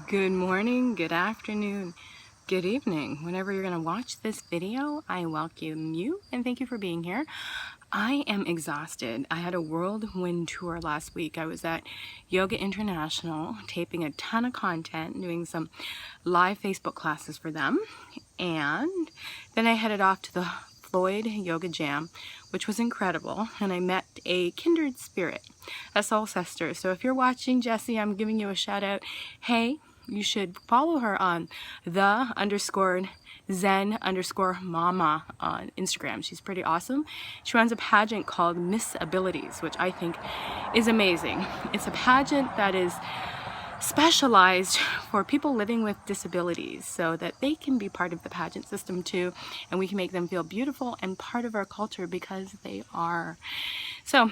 Good morning, good afternoon, good evening. Whenever you're going to watch this video, I welcome you and thank you for being here. I am exhausted. I had a whirlwind tour last week. I was at Yoga International, taping a ton of content, doing some live Facebook classes for them. And then I headed off to the Floyd Yoga Jam, which was incredible. And I met a kindred spirit, a soul sister. So if you're watching, Jessie, I'm giving you a shout out. Hey, you should follow her on zen_mama on Instagram. She's pretty awesome. She runs a pageant called Miss Abilities, which I think is amazing. It's a pageant that is specialized for people living with disabilities so that they can be part of the pageant system too, and we can make them feel beautiful and part of our culture because they are. So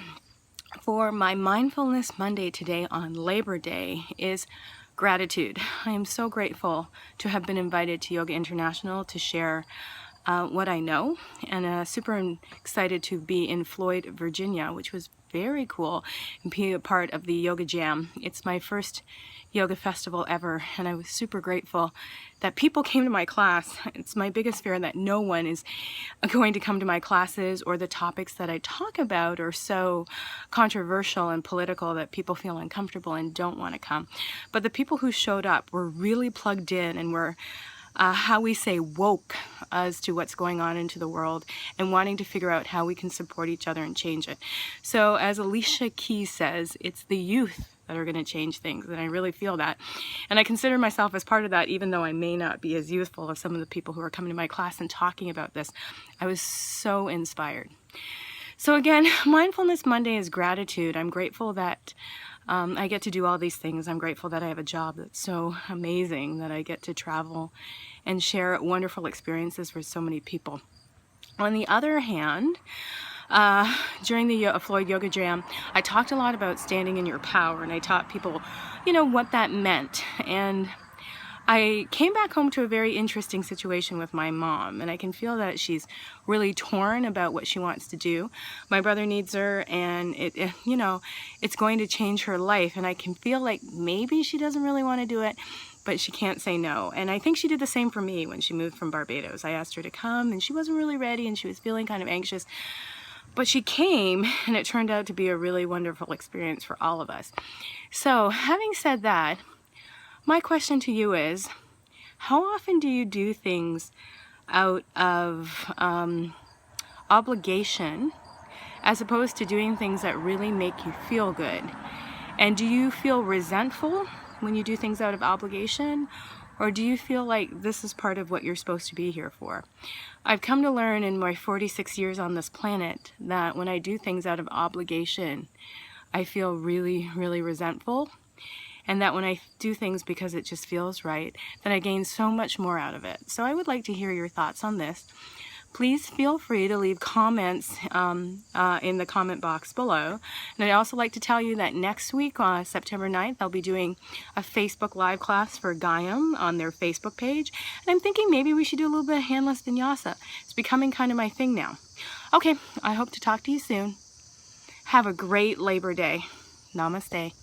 for my Mindfulness Monday today on Labor Day is gratitude. I am so grateful to have been invited to Yoga International to share what I know, and super excited to be in Floyd, Virginia, which was very cool, and be a part of the Yoga Jam. It's my first yoga festival ever, and I was super grateful that people came to my class. It's my biggest fear that no one is going to come to my classes, or the topics that I talk about are so controversial and political that people feel uncomfortable and don't want to come. But the people who showed up were really plugged in and were how we say woke as to what's going on into the world, and wanting to figure out how we can support each other and change it. So as Alicia Keys says, it's the youth that are going to change things, and I really feel that. And I consider myself as part of that, even though I may not be as youthful as some of the people who are coming to my class and talking about this. I was so inspired. So again, Mindfulness Monday is gratitude. I'm grateful that I get to do all these things. I'm grateful that I have a job that's so amazing, that I get to travel and share wonderful experiences for so many people. On the other hand, during the Floyd Yoga Jam, I talked a lot about standing in your power, and I taught people, what that meant. And I came back home to a very interesting situation with my mom, and I can feel that she's really torn about what she wants to do. My brother needs her, and it's going to change her life, and I can feel like maybe she doesn't really want to do it, but she can't say no. And I think she did the same for me when she moved from Barbados. I asked her to come, and she wasn't really ready, and she was feeling kind of anxious. But she came, and it turned out to be a really wonderful experience for all of us. So having said that, my question to you is, how often do you do things out of obligation as opposed to doing things that really make you feel good? And do you feel resentful when you do things out of obligation? Or do you feel like this is part of what you're supposed to be here for? I've come to learn in my 46 years on this planet that when I do things out of obligation, I feel really, really resentful. And that when I do things because it just feels right, then I gain so much more out of it. So I would like to hear your thoughts on this. Please feel free to leave comments in the comment box below. And I'd also like to tell you that next week, on September 9th, I'll be doing a Facebook Live class for Gayam on their Facebook page. And I'm thinking maybe we should do a little bit of handless vinyasa. It's becoming kind of my thing now. Okay, I hope to talk to you soon. Have a great Labor Day. Namaste.